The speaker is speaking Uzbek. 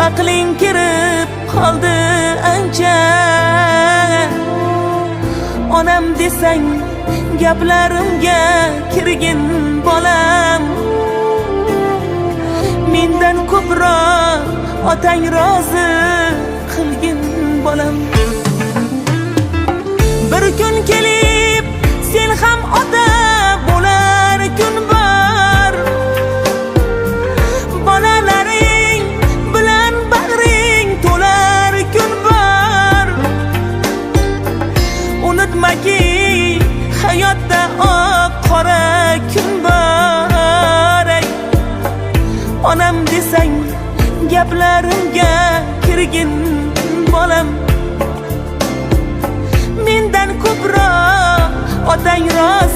aqling kirib qoldi ancha. Onam desang gaplarimga kirgin bolam. Mendan ko'proq otang rozi qilgin bolam. Bir kun kelib sen ham ota bo'lar kun bor. Bolalaring bilan bag'ring to'lar kun bor. Unutmaki hayotda oq qora kun bor. Onam desang gaplarimga kirgin bolam. Mendan ko'proq otang rozi